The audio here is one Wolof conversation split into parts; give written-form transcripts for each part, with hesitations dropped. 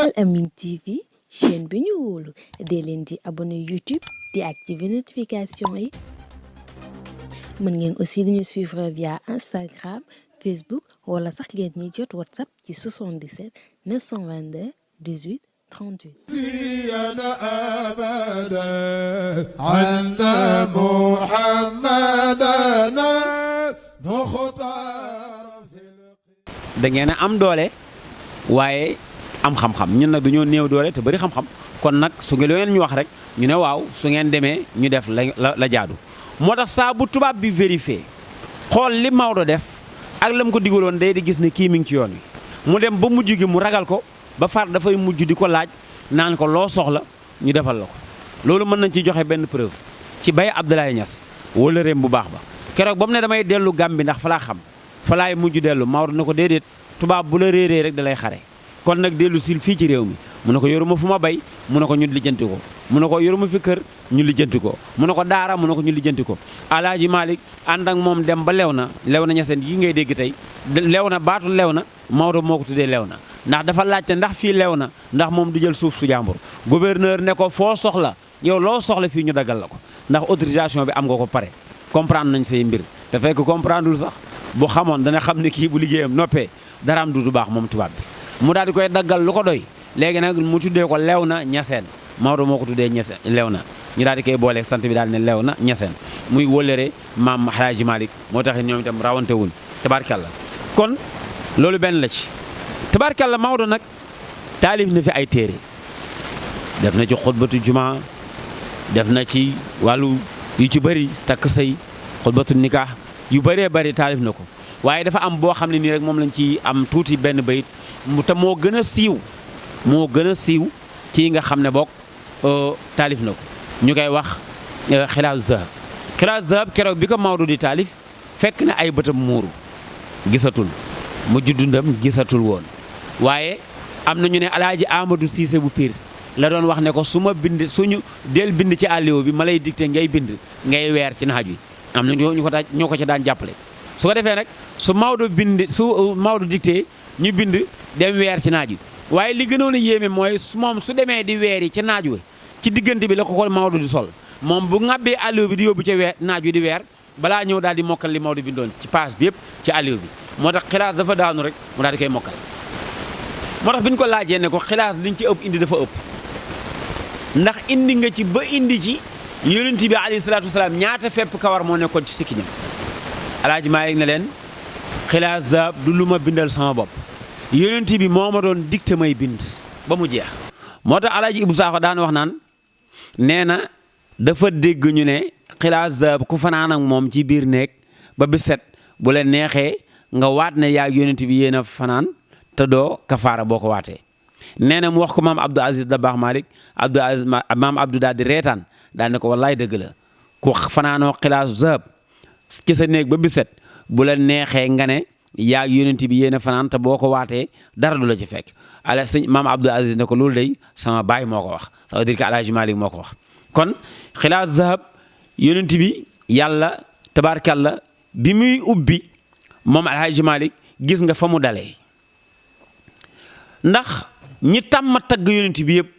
Al Amine TV chaîne bi ñu wóolu dee leen di abonné YouTube di activer notification yi mën ngeen aussi di ñu suivre via Instagram Facebook wala sax ngeen ñuy jot WhatsApp ci 77 922 18 38. da ngeen a am doole waaye am xam-xam ñun nag dañoo néew doole te bari xam-xam kon nag su ngeen leen ñu wax rek ñu ne waaw su ngeen demee ñu def la jaadu moo tax saa bu tubaab bi vérifié xool li Maodo def ak la mu ko digaloon day di gis ne kii mi ngi ci yoon wi mu dem ba mujj gi mu ragal ko ba far dafay mujj di ko laaj naan ko loo soxla ñu defal la ko loolu mën nañ ci joxe benn preuve ci Baye Abdoulaye Niass wala réem bu baax ba keroog ba mu ne damay dellu Gàmbi ndax fa laa xam fa laay mujj dellu Maodo na ko déedéet tubaab bu la réeree rek da lay xare kon nag dellu sil fii ci réew mi mu ne ko yoruma fu ma bay mu ne ko ñu lijjanti ko mu ne ko yoruma fi kër ñu lijjanti ko mu ne ko daara mu ne ko ñu lijjanti ko Alaaji Malick ànd ak moom dem ba lew na ñaseen yi ngay dégg tey lew na baatu lew na Maodo moo ko tuddee lew na ndax dafa laajte ndax fii lew na ndax moom du jël suuf su jàmbur gouverneur ne ko foo soxla yow loo soxla fii ñu daggal la ko ndax autorisation bi am nga ko pare comprendre nañ say mbir te fekk comprendreul sax bu xamoon dana xam ne kii bu liggéeyam noppee daraam du baax moom tubaab bi mu daal di koy daggal lu ko doy léegi nag mu tuddee ko lew na ñaseen Maodo moo ko tuddee ñaseen lew na ñu daal di koy booleeg sant bi daal ne lew na ñaseen muy wólëre maam Alaaji Malick moo taxit ñoom itam rawante wuñ tabaarkalla kon loolu benn la ci tabaarkalla Maodo nag taalif na fi ay téere def na ci xutbatu juma def na ci wàllu yu ci bëri takk sëy xutbatu nikah yu bëree bëri taalif na ko waaye dafa am boo xam ne nii rek moom lañ ci am tuuti benn bayit mu te moo gën a siiw ci nga xam ne boog taalif na ko ñu koy wax xilaasu zahab keroog bi ko Maodo di taalif fekk na ay bëtam muuru gisatul mu juddundam gisatul woon waaye am na ñu ne Alaaji Amadou Cissé bu Pire la doon wax ne ko su ma bind suñu del bind ci àlliwo bi ma lay dicté ngay bind ngay weer ci naaj wi am na ñoo ko ci daan jàppale su ko defee nag su Maodo dicté ñu bind dem weer ci naaj wi waaye li gënoon a yéeme mooy moom su demee di weer yi ci naaj wi ci diggante bi la ko Maodo di sol moom bu ŋàbbee àlliwo bi di yóbbu ca naaj wi di weer balaa ñëw daal di mokkal li Maodo bindoon ci page bi yëpp ci àlliwo bi moo tax xilaas dafa daanu rek mu daal di koy mokkal moo tax bi ñu ko laajee ne ko xilaas liñ ci ëpp indi dafa ëpp ndax indi nga ci ba indi ci yonent bi alayhi salaatu wasalaam ñaata fepp kawar moo nekkoon ci sikkiñam Alaaji Maalik ne leen xilaas zahab du lu ma bindal sama bopp yonent bi moo ma doon dicté may bind ba mu jeex moo tax Alaaji Ibu Saaxo daan wax naan nee na dafa dégg ñu ne xilaas zahab ku fanaan ak moom ci biir néeg ba bis set bu leen neexee nga waat ne yaa yonent bi yéen a fanaan te doo kafaara boo ko waatee nee na mu wax ko maam Abdou Aziz Dabakh Malick Abdou Aziz maam Abdou daal di reetaan daal ne ko wallaay dëgg la ku fanaanoo xilaasu zahab ci sa néeg ba bis set bu la neexee nga ne yaa yonent bi yéen a fanaan te boo ko waatee dara du la ci fekk ala sëñ maam Abdou Aziz ne ko loolu day sama baay moo ko wax ça veut dire que Alaaji Malick moo ko wax kon xilaasu zahab yonent bi yàlla tabaarkalla bi muy ubbi moom Alaaji Malick gis nga fa mu dalee ndax ñi tàmm tagg yonent bi yëpp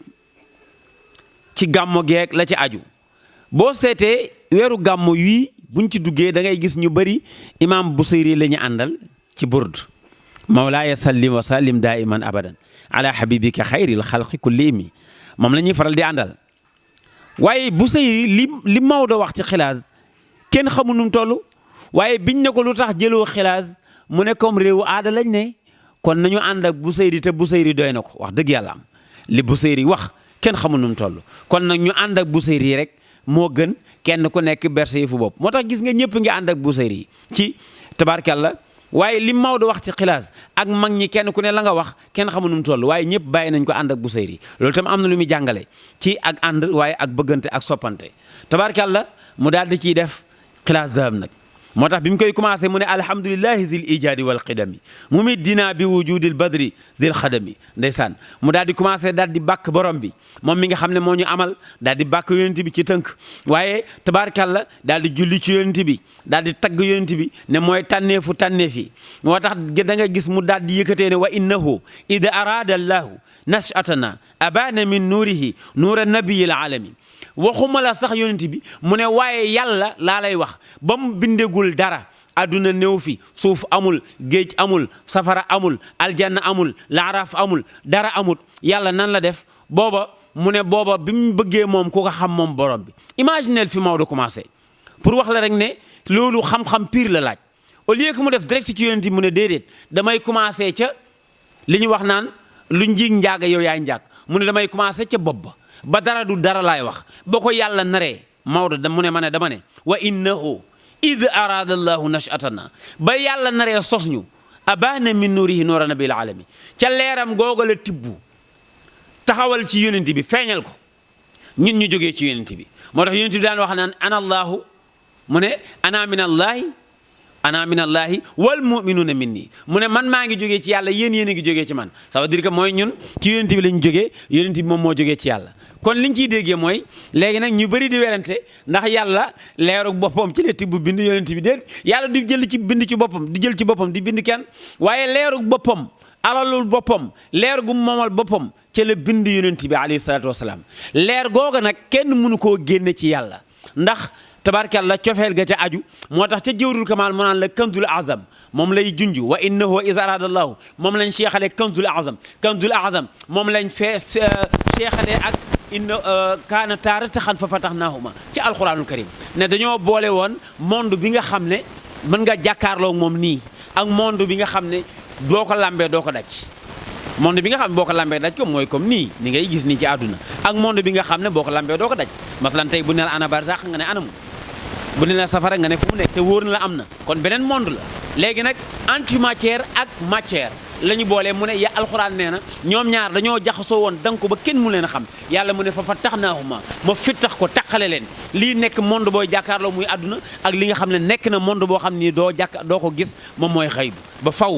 ci gàmmo geek la ci aju boo seetee weeru gàmmo yii buñ ci duggee da ngay gis ñu bëri imam Busayri la ñu àndal ci burd mawlaaya sallim wa sallim daiman abadan ala habibika xayril xalqi kullimi moom la ñuy faral di àndal waaye Busayri li Maodo wax ci xilaas kenn xamu nu mu toll waaye biñ ne ko lu tax jëloo xilaas mu ne comme réewu aada lañ ne kon nañu ànd ak Busayri te Busayri doy na ko wax dëgg yàlla am li Busayri wax kenn xamul nu mu toll kon nag ñu ànd ak Busayri rek moo gën kenn ku nekk berse yi fu bopp moo tax gis nga ñëpp ngi ànd ak Busayri ci tabaarkalla waaye li Maodo wax ci xilaas ak mag ñi kenn ku ne la nga wax kenn xamul nu mu toll waaye ñëpp bàyyi nañ ko ànd ak Busayri loolu tam am na lu muy jàngale ci ak ànd waaye ak bëggante ak soppante tabaarkalla mu daal di ciy def xilaas zahab nag moo tax bi mu koy commencé mu ne alhamdulillahi zil ijaadi wal qidami mu mit dinaa bi wujudil badri zil xadami ndeysaan mu daal di commencé daal di bàkk borom bi moom mi nga xam ne moo ñu amal daal di bàkk yonent bi ci tënk waaye tabaarkalla daal di julli ci yonent bi daal di tagg yonent bi ne mooy tànneefu tànneef yi moo tax da nga gis mu daal di yëkkatee ne wa innahu ida arada allahu nashatana abana min nuurihi nuura nabiyil alami waxuma la sax yonent bi mu ne waaye yàlla laa lay wax ba mu bindegul dara adduna néew fi suuf amul géej amul safara amul aljanna amul laaraaf amul dara amul yàlla nan la def booba mu ne booba bi mu bëggee moom ku ko xam moom borom bi imagineel fi Maodo commencé pour wax la rek ne loolu xam-xam pire la laaj au lieu que mu def direct ci yonent bi mu ne déedéet damay commencé ca li ñu wax naan lu njiig njaaga yow yaay njaag mu ne damay commencé ca bopp ba dara du dara laay wax boo ko yàlla naree Maodo mu ne ma ne dama ne wa innahu id arada allahu nashatana ba yàlla naree sos ñu abana min nuurihi nuura nabil alami ca leeram googa la tibbu taxawal ci yonent bi feeñal ko ñun ñu jógee ci yonent bi moo tax yonent bi daan wax naan ana allahu mu ne ana min allahi wal muminuuna minni mu ne man maa ngi jógee ci yàlla yéen a ngi jógee ci man ça veut dire que mooy ñun ci yonent bi lañ jógee yonent bi moom moo jógee ci yàlla kon liñ ciy déggee mooy léegi nag ñu bëri di werante ndax yàlla leerug boppam ci la tibb bind yonent bi déet yàlla di jël ci bind ci boppam di jël ci boppam di bind kenn waaye leerug boppam alalul boppam leer gu moomal boppam ci la bind yonent bi alayhi salaatu wasalaam leer googa nag kenn mënu koo génne ci yàlla ndax tabarkalla cofeel ga ca aju moo tax ca jëwrul kamal mu naan la kanzul azam moom lay junj wa innahu is arada allahu moom lañ seexalee kanzul azam moom lañ seexalee ak inna kaana taarataxan fa fataxnaahuma ci alquranul karim ne dañoo boole woon monde bi nga xam ne mën nga jàkkaarloo moom nii ak monde bi nga xam ne doo ko lambee doo ko daj monde bi nga xam ne boo ko lambee daj ko mooy comme nii ni ngay gis nii ci àdduna ak monde bi nga xam ne boo ko lambee doo ko daj masalan tey bu ne la ana barsax nga ne anamu bu ne la safara nga ne fu mu nekk te wóor na la am na kon beneen monde la léegi nag antimatière ak matière la ñu boolee mu ne ya alxuraan nee na ñoom ñaar dañoo jaxasoo woon dank ko ba kenn mu leen a xam yàlla mu ne fa taxnaahuma ma fittax ko taqale leen lii nekk monde booy jàkkaarloo muy àdduna ak li nga xam ne nekk na monde boo xam ni doo ko gis moom mooy xayb ba faw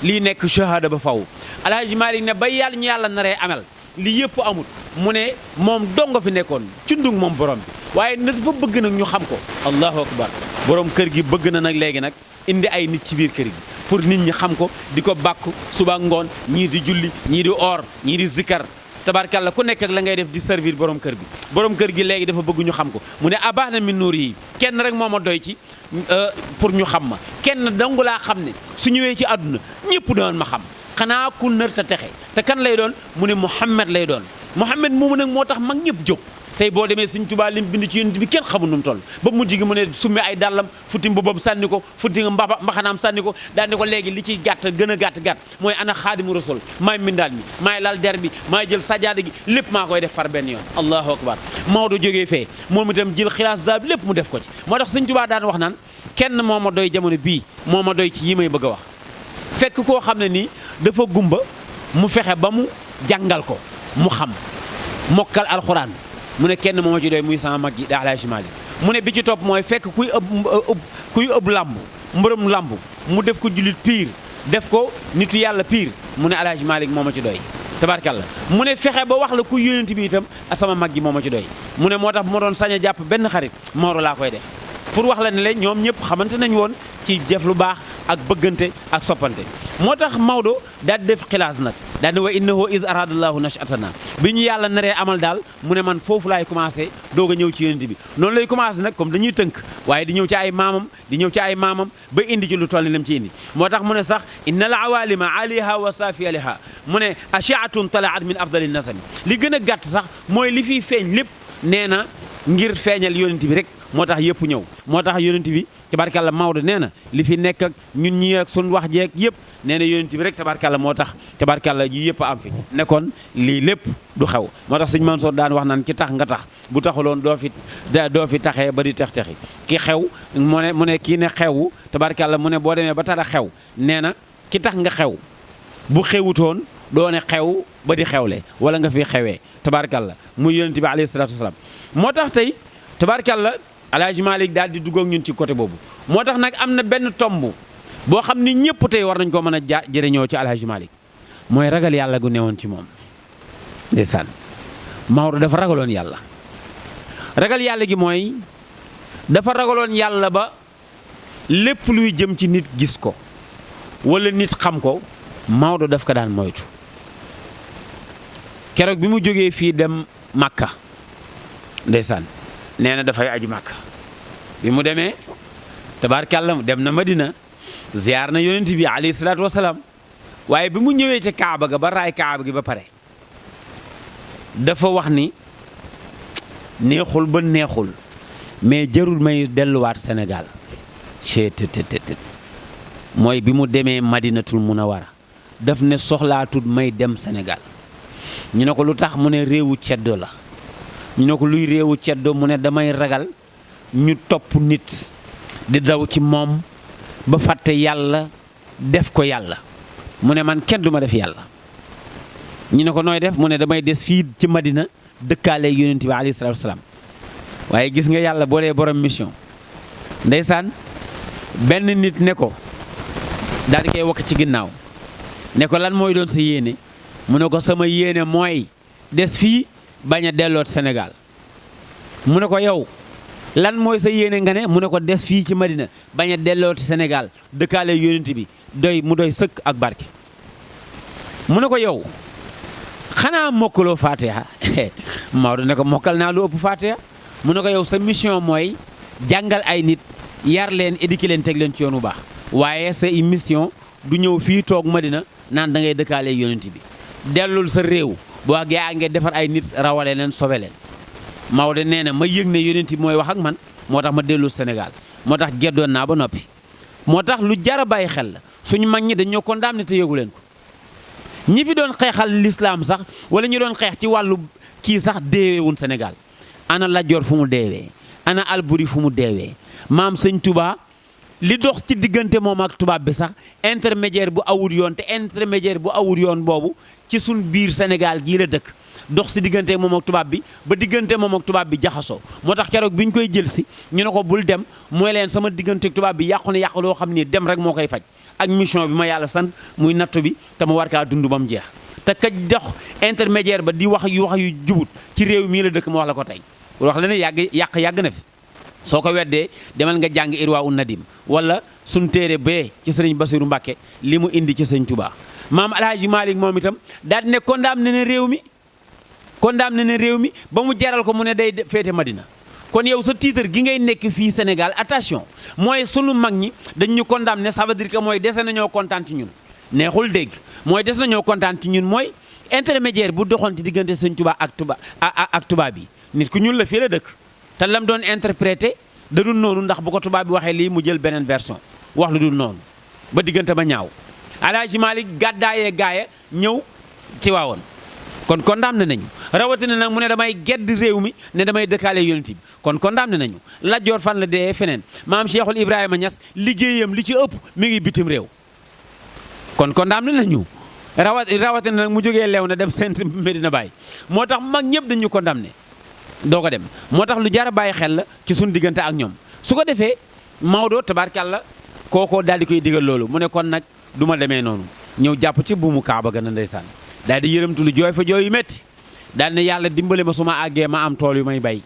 lii nekk shahada ba faw alhaji Malick ne ba yàlla ñu yàlla naree amal li yëpp amul mu ne moom dongo fi nekkoon cundug moom borom bi waaye na dafa bëgg nag ñu xam ko allahu akbar borom kër gi bëgg na nag léegi nag indi ay nit ci biir kër gi pour nit ñi xam ko di ko bàkku suba ngoon ñii di julli ñii di or ñii di zikkar tabarkalla ku nekk ak la ngay def di servir borom kër bi borom kër gi léegi dafa bëgg ñu xam ko mu ne abana min nuur yi kenn rek moo ma doy ci pour ñu xam ma kenn dangu laa xam ne su ñëwee ci àdduna ñëpp doon ma xam xanaa ku nër ta texe te kan lay doon mu ne Muhammad lay doon Muhammad moomu nag moo tax mag ñëpp jóg tey boo demee Sëñ Tuubaa lim bind ci yonent bi kenn xamul nu mu toll ba mujj gi mu ne summi ay dàllam futti mbubam sànni ko futti mbaxanaam sànni ko daal ni ko léegi li ciy gàtt gën a gàtt mooy ana xaadimu rasul maay mbindaan mi maay lal der bi maay jël sajaada gi lépp maa koy def far benn yoon allahu akbar Maodo jógee fee moom itam jël xilaas zaab lépp mu def ko ci moo tax Sëñ Tuubaa daan wax naan kenn moo ma doy jamono bii moo ma doy ci yi may bëgg a wax fekk koo xam ne nii dafa gumba mu fexe ba mu jàngal ko mu xam mokkal alxuraan mu ne kenn moo ci doy muy sama mag yi daa Alaaji Maalik mu ne bi ci topp mooy fekk kuy ëbb làmb mbërëm làmb mu def ko jullit piir def ko nitu yàlla piir mu ne Alaaji Maalik moo ma ci doy tabarkalla mu ne fexe ba wax la kuy yónent bi itam sama mag yi moo ma ci doy mu ne moo tax bu ma doon sañ a jàpp benn xarit Maodo laa koy def pour wax la ne leen ñoom ñëpp xamante nañ woon ci def lu baax ak bëggante ak soppante moo tax Maodo daal di def xilaas nag daal di wa innahu is aradallahu nashatana bi ñu yàlla naree amal daal mu ne man foofu laay commencé doog a ñëw ci yonent bi noonu lay commencé nag comme dañuy tënk waaye di ñëw ci ay maamam di ñëw ci ay maamam ba indi ci lu toll ni lam ci indi moo tax mu ne sax inna al awalima aliha wa safialiha mu ne ashiatun talaat min afdali nasami li gën a gàtt sax mooy li fiy feeñ lépp nee na ngir feeñal yonent bi rek moo tax yëpp ñëw moo tax yonent bi tabarkalla Maodo nee na li fi nekk ak ñun ñi ak suñ wax jeeg yëpp nee na yonent bi rek tabarkalla moo tax tabarkalla yi yëpp am fi nekkoon lii lépp du xew moo tax sëñ Mansour daan wax naan ki tax nga tax bu taxuloon doo fi taxee ba di tex-texi ki xew mu ne kii ne xewu tabarkalla mu ne boo demee ba tara xew nee na ki tax nga xew bu xewutoon doo ne xew ba di xewle wala nga fi xewee tabarkalla muy yonent bi alayhi salaatu wasalaam moo tax tey tabarkalla Alaaji Malick daal di dugg ak ñun ci côté boobu moo tax nag am na benn tomb boo xam ni ñëpp tey war nañ ko mën a jëriñoo ci Alaaji Malick mooy ragal yàlla gu newoon ci moom ndeysaan Maodo dafa ragaloon yàlla ragal yàlla gi mooy dafa ragaloon yàlla ba lépp luy jëm ci nit gis ko wala nit xam ko Maodo daf ko daan moytu keroog bi mu jógee fii dem Makka ndeysaan nee na dafay aji Makka bi mu demee tabaarkàlla dem na Madina ziyaar na yonent bi alayhi salaatu wasalaam waaye bi mu ñëwee ca Kaaba ga ba raay Kaaba gi ba pare dafa wax ni neexul ba neexul mais jarul may delluwaat Sénégal mooy bi mu demee Madinatul Munawara daf ne soxlaatul may dem Sénégal ñu ne ko lu tax mu ne réewu ceddo la ñu ne ko luy réewu ceddo mu ne damay ragal ñu topp nit di daw ci moom ba fàtte yàlla def ko yàlla mu ne man kenn du ma def yàlla ñu ne ko nooy def mu ne damay des fii ci Madina dëkkaale yonent bi alayhi salaatu wasalaam waaye gis nga yàlla boo dee borom mission ndeysaan benn nit ne ko daal di koy wakk ci ginnaaw ne ko lan mooy doon sa yéene mu ne ko sama yéene mooy des fii bañ a delloot Sénégal mu ne ko yow lan mooy sa yéene nga ne mu ne ko des fii ci Madina bañ a dellooti Sénégal dëkkaale yonent bi mu doy sëkk ak barke mu ne ko yow xanaa mokkaloo Fatiha Maodo ne ko mokkal naa lu ëpp Fatiha mu ne ko yow sa mission mooy jàngal ay nit yar leen éduquer leen teg leen ci yoon bu baax waaye sa mission du ñëw fii toog Madina naan da ngay dëkkaale yonent bi dellul sa réew boo gaa ngay defar ay nit rawale leen sobe leen Maodo nee na ma yëg ne yonent bi mooy wax ak man moo tax ma dellu Sénégal moo tax geddoon naa ba noppi moo tax lu jar a bàyyi xel la suñu mag ñi dañoo condamné te yëgu leen ko ñi fi doon xeexal l'islam sax wala ñu doon xeex ci wàllu kii sax deeweewun Sénégal ana Lat Joor fu mu deewee ana Alburi fu mu deewee maam sëñ Touba li dox ci diggante moom ak tubaab bi sax intermédiaire bu awul yoon te intermédiaire bu awul yoon boobu ci suñ biir Sénégal gii la dëkk dox si diggante moom ak tubaab bi ba diggante moom ak tubaab bi jaxasoo moo tax keroog bi ñu koy jël si ñu ne ko bul dem mooy leen sama diggante ak tubaab bi yàqu na yàqu loo xam ni dem rek moo koy faj ak mission bi ma yàlla sant muy nattu bi te ma war kaa dund ba mu jeex te ka dox intermédiaire ba di wax yu jubut ci réew mii la dëkk ma wax la ko tey wax la ne yàgg na fi soo ko weddee demal nga jàng Irwa un Nadim wala suñ téere bee ci sëriñ Basiru Mbàkke li mu indi ci sëñ Tuubaa maam Alhaaji Malick moom itam daal di ne condamné ne réew mi ba mu jaral ko mu ne day féete Madina kon yow sa titre gi ngay nekk fii Sénégal attention mooy sunu mag ñi dañ ñu condamné ça veut dire que mooy dese nañoo kontaan ci ñun neexul dégg mooy des nañoo kontaan ci ñun mooy intermédiaire bu doxoon ci diggante sëñ Tuubaa ak tubaab bi nit ku ñuul la fii la dëkk te lam doon interprété da dul noonu ndax bu ko tubaab bi waxee lii mu jël beneen version wax lu dul noonu ba diggante ba ñaaw Alaaji Malick gàddaayee gaaya ñëw ci waawoon kon condamné nañu rawatina nag mu ne damay gedd réew mi ne damay dëkkaale yonent bi kon condamné nañu Lat Joor fan la dee feneen maam Cheikhul Ibrahima Niass liggéeyam li ci ëpp mi ngi bitim réew kon condamné nañu rawatina nag mu jógee leew na dem Saint Medina Baye moo tax mag ñëpp dañu condamné doo ko dem moo tax lu jar a bàyyi xel la ci suñu diggante ak ñoom su ko defee Maodo tabaarkàlla kookoo daal di koy digal loolu mu ne kon nag du ma demee noonu ñëw jàpp ci buumu Kaaba ga na ndeysaan daal di yërëmtu lu jooy fa jooy yu métti daal ne yàlla dimbale ma su ma àggee ma am tool yu may bay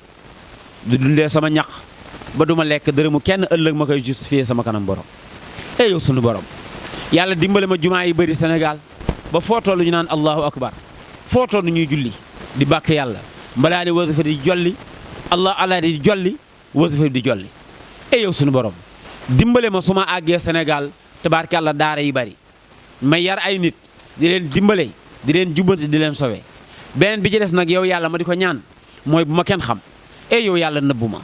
du dundee sama ñaq ba du ma lekk dërëmu kenn ëllëg ma koy justifier sama kanam borom yow sunu borom yàlla dimbale ma jumaa yi bëri Sénégal ba foo tollu ñu naan allahu akbar foo tollu ñuy julli di bàkk yàlla mbalaa ne wasifa di jolli allah di jolli wasifa di jolli yow sunu borom dimbale ma su ma àggee Sénégal tabaarkàlla daara yi bari may yar ay nit di leen dimbale di leen jubbante di leen sowe beneen bi ci des nag yow yàlla ma di ko ñaan mooy bu ma kenn xam yow yàlla nëbbu ma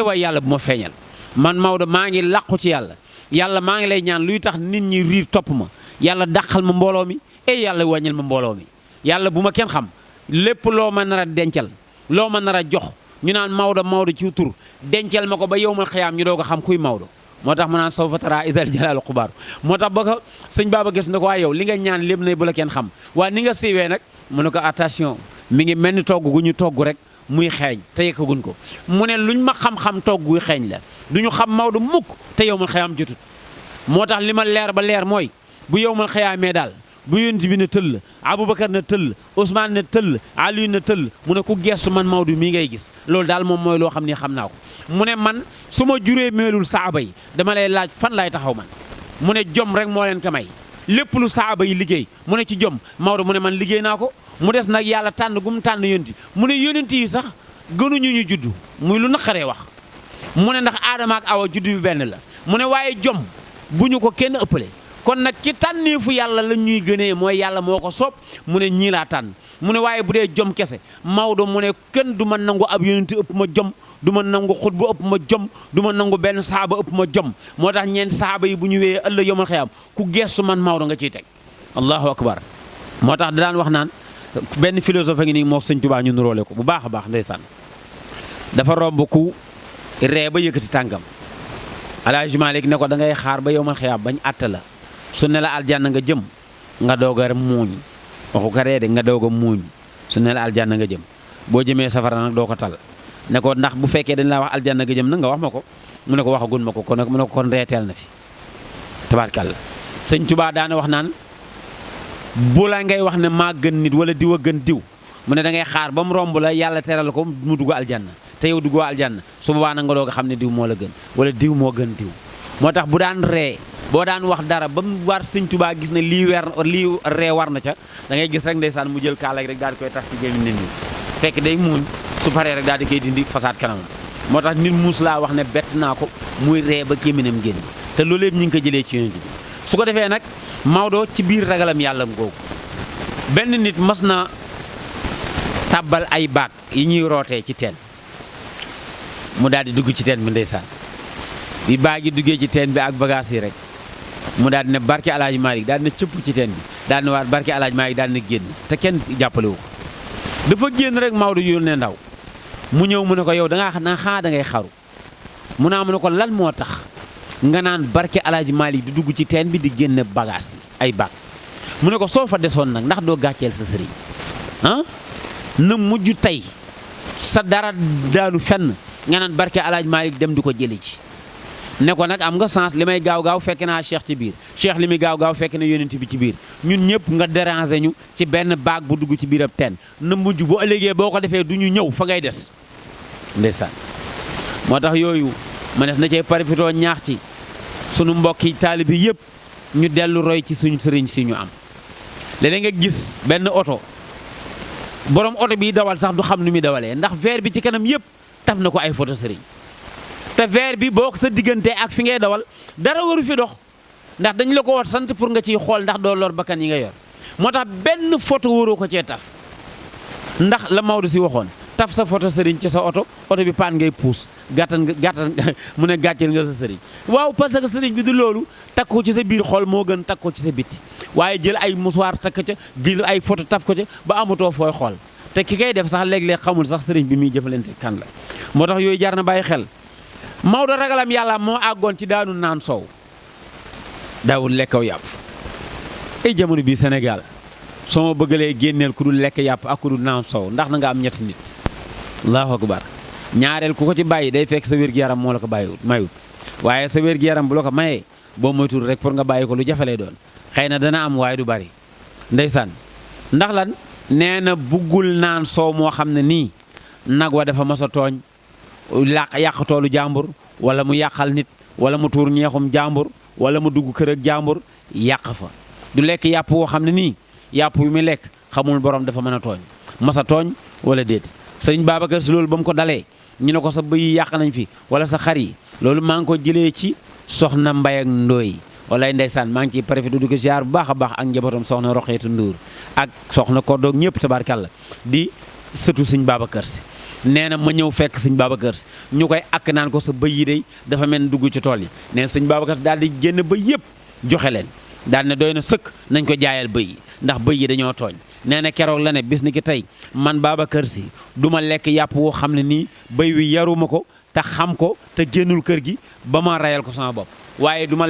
waay yàlla bu ma feeñal man Maodo maa ngi làqu ci yàlla maa ngi lay ñaan luy tax nit ñi riir topp ma yàlla dàqal ma mbooloo mi yàlla wàññil ma mbooloo mi yàlla bu ma kenn xam lépp loo ma nar a dencal loo ma nar a jox ñu naan Maodo ci tur dencal ma ko ba yow mal xayaam ñu doog a xam kuy Maodo moo tax mu naan sawfa taraa idal jalaalu xubaaru moo tax ba ko sëñ Baba gis na ko waaye yow li nga ñaan lépp na bu la kenn xam waaye ni nga siiwee nag mu ne ko attention mi ngi mel ni togg gu ñu togg rek muy xeeñ te yekkaguñ ko mu ne luñ ma xam-xam togg guy xeeñ la du ñu xam Maodo mukk te yow mal xayaam jotut moo tax li ma leer ba leer mooy bu yow mal xayaamee daal bu yonent bi ne tëll Aboubacar na tëll Ousmane na tëll Aliou na tëll mu ne ku geestu man Maodo mii ngay gis loolu daal moom mooy loo xam ni xam naa ko mu ne man su ma juree meelul saaba yi dama lay laaj fan laay taxaw man mu ne jom rek moo leen ko may lépp lu saaba yi liggéey mu ne ci jom Maodo mu ne man liggéey naa ko mu des nag yàlla tànn gu mu tànn yonent mu ne yonent yi sax gënuñu ñu juddu muy lu naqaree wax mu ne ndax aadama ak awa juddu bi benn la mu ne waaye jom bu ñu ko kenn ëppale kon nag ci tànneefu yàlla la ñuy gënee mooy yàlla moo ko soob mu ne ñii laa tànn mu ne waaye bu dee jom kese Maodo mu ne kenn du ma nangu ab yonent ëpp ma jom du ma nangu xutbu ëpp ma jom du ma nangu benn saaba ëpp ma jom moo tax ñeenti saaba yi bu ñu wéyee ëllëg yomal xiyaam ku geestu man Maodo nga ciy teg allahu akbar moo tax da daan wax naan benn philosophe ngi nii moo sëñ Tuubaa ñu nuróole ko bu baax a baax ndeysaan dafa romb ku ree ba yëkkati tànkam Alaaji Maalik ne ko da ngay xaar ba yomal xiyaam bañ àtte la su ne la aljanna nga jëm nga doog a muuñ waxu ko ree de nga doog a muuñ su ne la aljanna nga jëm boo jëmee safara nag doo ko tal ne ko ndax bu fekkee dañ laa wax aljanna nga jëm nag nga wax ma ko mu ne ko waxagun ma ko kon nag mu ne ko kon reeteel na fi tabaarkalla sëñ Tuubaa daana wax naan bu la ngay wax ne maa gën nit wala diw a gën diw mu ne da ngay xaar ba mu romb la yàlla teral ko mu dugg aljanna te yow duggoo aljanna su boobaa nag nga doog a xam ne diw moo la gën wala diw moo gën diw moo tax bu daan ree boo daan wax dara ba mu war sëñ Tuubaa gis ne lii ree war na ca da ngay gis rek ndeysaan mu jël kaala rek daal di koy tax ci gémmiñ nit ñi fekk day muuñ su paree rek daal di koy dindi fasaat kanamam moo tax nit muus laa wax ne bett naa ko muy ree ba gémmiñam génn te loolu yëpp ñu ngi ko jëlee ci yonent bi su ko defee nag Maodo ci biir ragalam yàlla googu benn nit mas na tàbbal ay baag yi ñuy rootee ci teen mu daal di dugg ci teen bi ndeysaan bi baag yi duggee ci teen bi ak bagages yi rek mu daal di ne barke Alaaji Maalik daal di ne cëpp ci teen bi daal di ne waat barke Alaaji Maalik daal di ne génn te kenn jàppale wu ko dafa génn rek Maodo yónnee ndaw mu ñëw mu ne ko yow da ngaa xaa da ngay xaru mu naa mu ne ko lan moo tax nga naan barke Alaaji Maalik di dugg ci teen bi di génne bagages yi ay baag mu ne ko soo fa desoon nag ndax doo gàcceel sa sëriñ ah na mujj tey sa dara daanu fenn nga naan barke Alaaji Maalik dem di ko jëli ci ne ko nag am nga sens li may gaaw-gaaw fekk naa Cheikh ci biir Cheikh li muy gaaw-gaaw fekk na yonent bi ci biir ñun ñëpp nga déranger ñu ci benn baag bu dugg ci biir ab teen na mujj bu ëllëgee boo ko defee du ñu ñëw fa ngay des ndeysaan moo tax yooyu ma des na cee parafitoo ñaax ci sunu mbokki taalibe yëpp ñu dellu roy ci suñu sëriñ si ñu am léeg-léeg nga gis benn oto borom oto bi dawal sax du xam nu muy dawalee ndax verre bi ci kanam yëpp taf na ko ay photo sëriñ te verre bi boo ko sa diggante ak fi ngay dawal dara waru fi dox ndax dañ la ko war sant pour nga ciy xool ndax doo lor bakkan yi nga yor moo tax benn photo waroo ko cee taf ndax la Maodo si waxoon taf sa photo sëriñ ci sa oto bi paan ngay puus gàttan mu ne gàcceel nga sa sëriñ waaw parce que sëriñ bi du loolu takk ko ci sa biir xol moo gën takk ko ci sa bitti waaye jël ay musuwaar takk ca jël ay photo taf ko ca ba amatoo fooy xool te ki kay def sax léeg-léeg xamul sax sëriñ bi muy jëfalante kan la moo tax yooyu jar na bàyyi xel Maodo ragalam yàlla moo àggoon ci daanu naan soow daawul lekkaw yàpp ay jamono bii Sénégal soo ma bëggalee génneel ku dul lekk yàpp ak ku dul naan soow ndax na nga am ñetti nit allahu akbar ñaareel ku ko ci bàyyi day fekk sa wér-gi-yaram moo la ko bàyyiwut mayut waaye sa wér-gi-yaram bu la ko mayee boo moytul rek pour nga bàyyi ko lu jafalee doon xëy na dana am waaye du bari ndeysaan ndax lan nee na buggul naan soow moo xam ne nii nag wa dafa mas a tooñ yàq toolu jàmbur wala mu yàqal nit wala mu tuur ñeexum jàmbur wala mu dugg kër ak jàmbur yàq fa du lekk yàpp woo xam ne nii yàpp yu muy lekk xamul borom dafa mën a tooñ mas a tooñ wala déet sëriñ Babacar Si loolu ba mu ko dalee ñu ne ko sa bëy yi yàq nañ fi wala sa xar yi loolu maa ngi ko jëlee ci soxna Mbay ak Ndooy walaay ndeysaan maa ngi ciy profité du ko ziar bu baax a baax ak njabootam soxna Roxeetu Nduur ak soxna Koddoog ñëpp tabaarkàlla di sëtu sëñ Babacar Si nee na ma ñëw fekk sëñ Babacar Si ñu koy ak naan ko sa bëy yi day dafa mel ni dugg ci tool yi nee na sëñ Babacar Si daal di génn bëy yëpp joxe leen daal ne doy na sëkk nañ ko jaayal bëy yi ndax bëy yi dañoo tooñ nee na keroog la ne bis ni ki tey man Babacar Si du ma lekk yàpp woo xam ne nii bëy wi yaruma ko te xam ko te génnul kër gi ba ma rayal ko sama bopp waaye du ma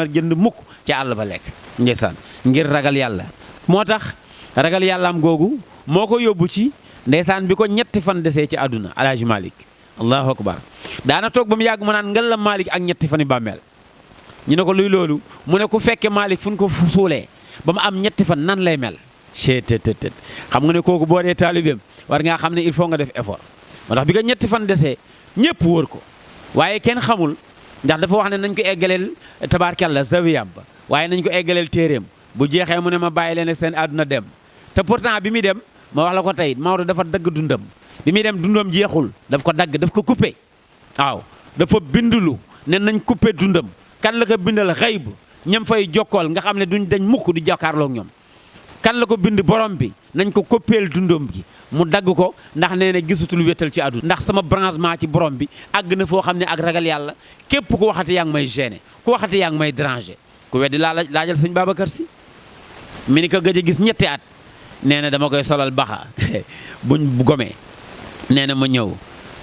jënd mukk ci àll ba lekk ndeysaan ngir ragal yàlla moo tax ragal yàllaam googu moo ko yóbbu ci ndeysaan bi ko ñetti fan desee ci àdduna Alaaji Malick allahu akbar daana toog ba mu yàgg ma naan ngal la Malick ak ñetti fani bàmmeel ñu ne ko luy loolu mu ne ku fekke Malick fu ñu ko suulee ba mu am ñetti fan nan lay mel chetttt xam nga ne kooku boo dee taalibeem war ngaa xam ne il faut nga def effort moo tax bi ko ñetti fan desee ñëpp wër ko waaye kenn xamul ndax dafa wax ne nañ ko eggaleel tabaarkalla zawiyam ba waaye nañ ko eggaleel téeréem bu jeexee mu ne ma bàyyi leen ak seen àdduna dem te pourtant bi muy dem ma wax la ko tey Maodo dafa dagg dundam bi muy dem dundam jeexul daf ko dagg daf ko coupé waaw dafa bindulu ne nañ coupé dundam kan la ko bindal xayb ñam fay jokkool nga xam ne duñ dañ mukk di jàkkaarloo ak ñoom kan la ko bind borom bi nañ ko coppeel dundam gi mu dagg ko ndax nee na gisatul wéttal ci àdduna ndax sama branchement ci borom bi àgg na foo xam ne ak ragal yàlla képp ku waxati yaa ngi may gêner ku waxati yaa ngi may déranger ku weddi laajal sëñ Babacar Si mi ni ko gëj a gis ñetti at nee na dama koy solal baxa buñ gomee nee na ma ñëw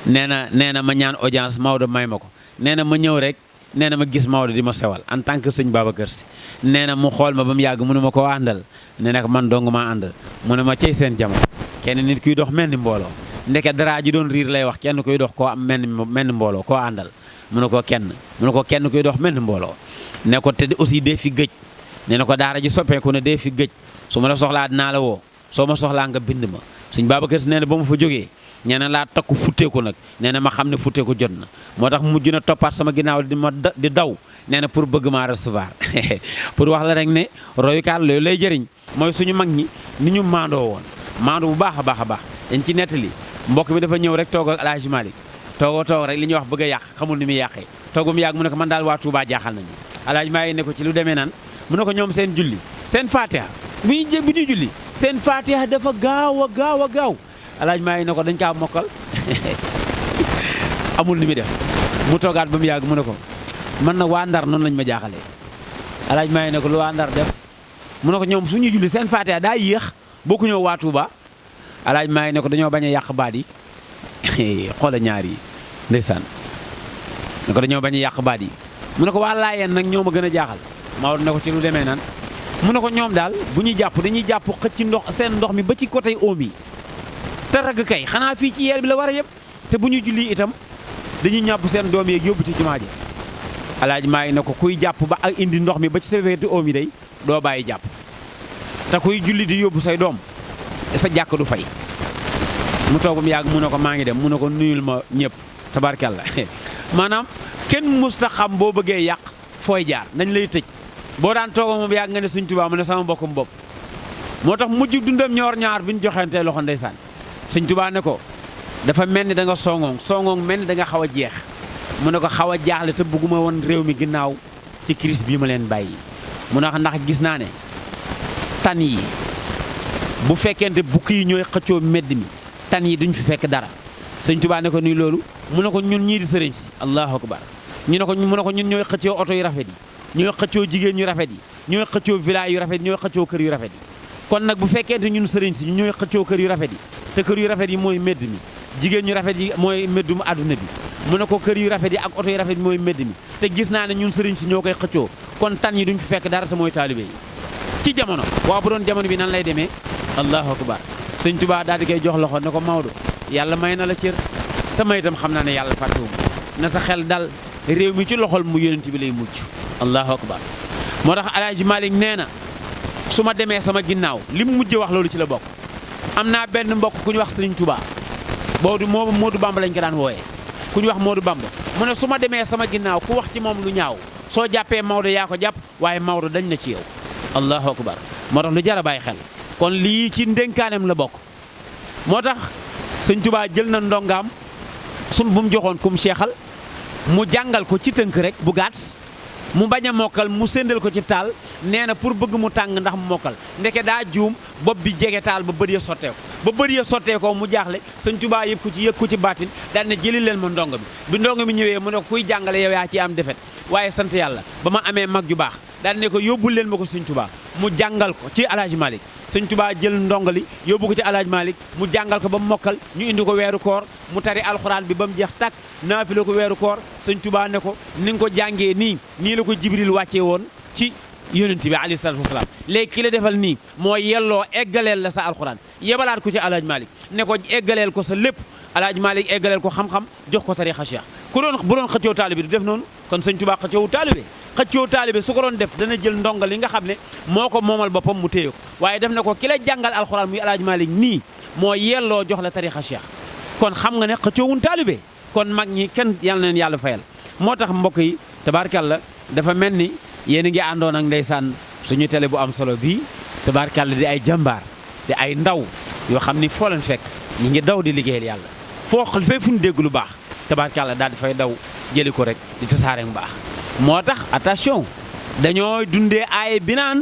nee na ma ñaan audience Maodo may ma ko nee na ma ñëw rek nee na ma gis Maodo di ma sewal en tant que sëñ Babacar Si nee na mu xool ma ba mu yàgg mu ne ma koo àndal ne nag man dong maa àndal mu ne ma cey seen jamono kenn nit kuy dox mel ni mbooloo ndeke dara ji doon riir lay wax kenn kuy dox koo am mel ni mbooloo koo àndal mu ne ko kenn kuy dox mel ni mbooloo ne ko te aussi dee fi gëj nee na ko daara ji soppeeku ne dee fi gëj su ma la soxlaa dinaa la woo soo ma soxlaa nga bind ma sëñ Babacar Si nee na ba mu fa jógee nee na laa takku futteeku nag nee na ma xam ne futteeku jot na moo tax mujj na toppaat sama ginnaaw di daw nee na pour bëgg maa recevoir pour wax la rek ne royukaat loolu lay jëriñ mooy suñu mag ñi ni ñu maandoo woon maando bu baax a baax a baax dañ ci nettali mbokk mi dafa ñëw rek toog ak El Hadj Malick toog rek li ñuy wax bëgg a yàq xamul ni muy yàqee toog mu yàgg mu ne ko man daal waa Touba jaaxal nañu El Hadj Malick ne ko ci lu demee nan mu ne ko ñoom seen julli seen fatiha bu ñuy julli seen fatiha dafa gaaw a gaaw El Hadj Malick ne ko dañ kaa mokkal amul ni muy def mu toogaat ba mu yàgg mu ne ko man nag waa Ndar noonu lañ ma jaaxalee El Hadj Malick ne ko lu waa Ndar def mu ne ko ñoom suñuy julli seen fatiha daa yéex bokku ñëw waa Touba El Hadj Malick ne ko dañoo bañ a yàq baat yi xoola ñaar yi ndeysaan ne ko dañoo bañ a yàq baat yi mu ne ko waa Laayeen nag ñoo ma gën a jaaxal Maodo ne ko ci lu demee nan mu ne ko ñoom daal bu ñuy jàpp dañuy jàpp xëcc ndox seen ndox mi ba ci côté oom yi te ragg kay xanaa fii ci yeer bi la war a yëpp te bu ñuy julli itam dañuy ñàpp seen doom yeeg yóbbu ci jumaa ji El Hadj Malick ne ko kuy jàpp ba ak indi ndox mi ba ci sa wetu oom yi day doo bàyyi jàpp te kuy julli di yóbbu say doom sa jàkk du fay mu toog mu yàgg mu ne ko maa ngi dem mu ne ko nuyul ma ñëpp tabarkalla maanaam kenn musta xam boo bëggee yàq fooy jaar nañ lay tëj boo daan tooga moom yàgg nga ne Sëñ Tuubaa mu ne sama mbokkum bopp moo tax mujj dundam ñoor ñaar bi ñu joxantee loxo ndeysaan Sëñ Tuubaa ne ko dafa mel ni da nga songoong mel ni da nga xaw a jeex mu ne ko xaw a jaaxle te bëgguma woon réew mi ginnaaw ci crise bii ma leen bàyyi mu ne ndax gis naa ne tan yi bu fekkente bukki yi ñooy xëccoo medd mi tan yi duñ fi fekk dara Sëñ Tuubaa ne ko nii loolu mu ne ko ñun ñii di sëriñ si allahu akbar mu ne ko ñun ñooy xëccoo oto yu rafet yi ñooy xëccoo jigéen ñu rafet yi ñooy xëccoo villa yu rafet yi ñooy xëccoo kër yu rafet yi kon nag bu fekkente ñun sëriñ si ñooy xëccoo kër yu rafet yi te kër yu rafet yi mooy medd mi jigéen ñu rafet yi mooy meddum àdduna bi mu ne ko kër yu rafet yi ak oto yu rafet yi mooy medd mi te gis naa ne ñun sëriñ si ñoo koy xëccoo kon tan yi duñ fi fekk dara te mooy taalibe yi ci jamono waaw bu doon jamono bi nan lay demee allahu akbar Sëñ Tuubaa daal di koy jox loxo ne ko Maodo yàlla may na la cër te may itam xam naa ne yàlla fàttewu na sa xel dal réew mi ci loxol mu yonent bi lay mucc allahu akbar moo tax El Hadj Malick nee na su ma demee sama ginnaaw li mu mujj wax loolu ci la bokk am naa benn mbokk ku ñu wax Sëriñ Tuubaa boobu Moodu Bamba lañ ko daan wooyee ku ñu wax Moodu Bamba mu ne su ma demee sama ginnaaw ku wax ci moom lu ñaaw soo jàppee Maodo yaa ko jàpp waaye Maodo dañ na ci yow allahu akbar moo tax lu jar a bàyyi xel kon lii ci ndénkaanem la bokk moo tax Sëñ Tuubaa jël na ndongaam bu mu joxoon kum seexal mu jàngal ko ci tënk rek bu gàtt mu bañ a mokkal mu séndal ko ci taal nee na pour bëgg mu tàng ndax mu mokkal ndeke daa juum bopp bi jege taal ba bët ya sotteeko ba bët ya sotteekoo mu jaaxle Sëñ Tuubaa yëg ko ci baatin daal ne jëli leen ma ndongo bi ndongo mi ñëwee mu ne ko kuy jàngale yow yaa ci am defet waaye sant yàlla ba ma amee mag ju baax daal ne ko yóbbul leen ma ko Sëñ Tuubaa mu jàngal ko ci El Hadj Malick Sëñ Tuubaa jël ndongali yóbbu ko ci El Hadj Malick mu jàngal ko ba mu mokkal ñu indi ko weeru koor mu tari alxuraan bi ba mu jeex tàkk naafila ko weeru koor Sëñ Tuubaa ne ko ni nga ko jàngee nii la ko Jibril wàccee woon ci yonent bi alayhi salaatu wasalaam léegi ki la defal nii moo yelloo eggaleel la sa alxuraan yebalaat ko ci El Hadj Malick ne ko eggaleel ko sa lépp El Hadj Malick eggaleel ko xam-xam jox ko tariixa Cheikh bu doon xëccoo taalibe du def noonu kon Sëñ Tuubaa xëccoo taalibe su ko doon def dana jël ndongal li nga xam ne moo ko moomal boppam mu téye ko waaye def na ko ki la jàngal alxuraan muy El Hadj Malick nii moo yelloo jox la tariixa Cheikh kon xam nga ne xëccoowun taalibe kon mag ñi kenn yal na leen yàlla fayal moo tax mbokk yi tabaarkàlla dafa mel ni yéen a ngi àndoon ak ndeysaan suñu télé bu am solo bii tabaarkàlla di ay jàmbaar di ay ndaw yoo xam ni foo leen fekk ñi ngi daw di liggéeyal yàlla foo xal fee fu ñu dégg lu baax tabaarkàlla daal di fay daw jëli ko rek di tasaare mu baax moo tax attention dañoo dundee aaye bi naan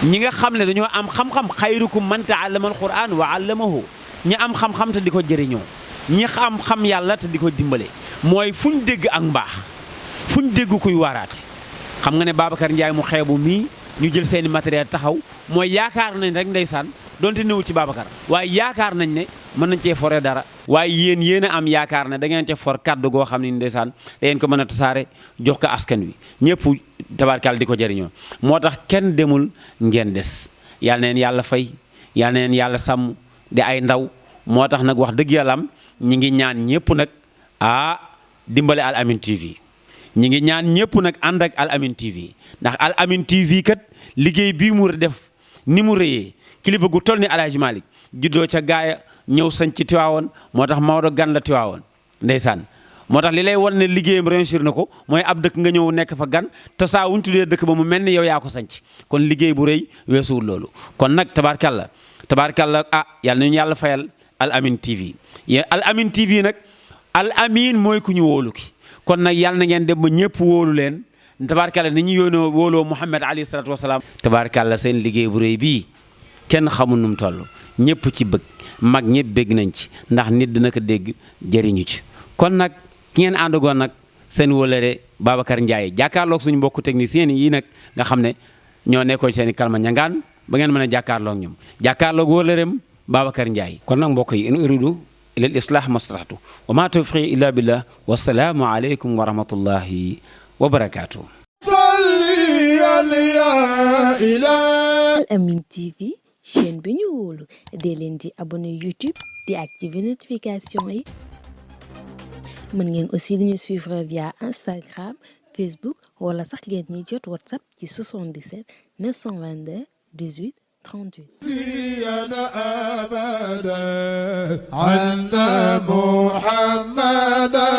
ñi nga xam ne dañoo am xam-xam xayrukum man ta'allama al-Qur'an wa 'allamahu ñi am xam-xam te di ko jëriñoo ñi xam yàlla te di ko dimbale mooy fu ñu dégg ak mbaax fu ñu dégg kuy waaraate xam nga ne Babacar Ndiaye mu xeebu mii ñu jël seeni matériel taxaw mooy yaakaar nañ rek ndeysaan donte néew ci Babacar waaye yaakaar nañ ne mën nañ cee foree dara waaye yéen a am yaakaar ne da ngeen cee for kàddu goo xam ne ndeysaan da ngeen ko mën a tasaare jox ko askan wi ñëpp tabaarkàlla di ko jëriñoo moo tax kenn demul ngeen des yal na leen yàlla fay yal na leen yàlla sàmm di ay ndaw moo tax nag wax dëgg yàlla am ñi ngi ñaan ñëpp nag dimbale Al Amine TV ñi ngi ñaan ñëpp nag ànd ak Al Amine TV ndax Al Amine TV kat liggéey bii mu def ni mu rëyee kilifa gu toll ni El Hadj Malick juddoo ca gaaya ñëw sañ ci Tiwaawoon moo tax Maodo gan la Tiwaawoon ndeysaan moo tax li lay wan ne liggéeyam réussir na ko mooy ab dëkk nga ñëw nekk fa gan te saa wuñ tuddee dëkk ba mu mel ni yow yaa ko sañc kon liggéey bu rëy weesuwul loolu kon nag tabaarkàlla yàlla nañu yàlla fayal Al Amine TV Al Amine TV nag Al Amine mooy ku ñu wóolu ki kon nag yàlla na ngeen dem ba ñëpp wóolu leen tabaarkàlla ni ñu yóonoo wóoloo Muhammad alayhi salaatu wasalaam tabaarkàlla seen liggéey bu rëy bii kenn xamul nu mu toll ñëpp ci bëgg mag ñëpp bégg nañ ci ndax nit dina ko dégg jëriñu ci kon nag ki ngeen àndagoon nag seen wóolare Babacar Ndiaye jàkkaarloog suñu mbokku technicien yi nag nga xam ne ñoo nekkoon seen i kalma ñangaan ba ngeen mën a jàkkaarloog ñoom jàkkaarloog wóolareem Babacar Ndiaye kon nag mbokk yi in uridu ila al islah mastata'tu wa ma tawfiqi illa billah wassalaamu aleykum wa rahmatullahi wa barakaatuh. Al Amine TV chaîne bi ñu wóolu dee leen di abonné YouTube di activer notification yi mën ngeen aussi di ñu suivre via Instagram Facebook wala sax ngeen ñuy jot WhatsApp ci 77 922 18 38. أبدا أن محمدا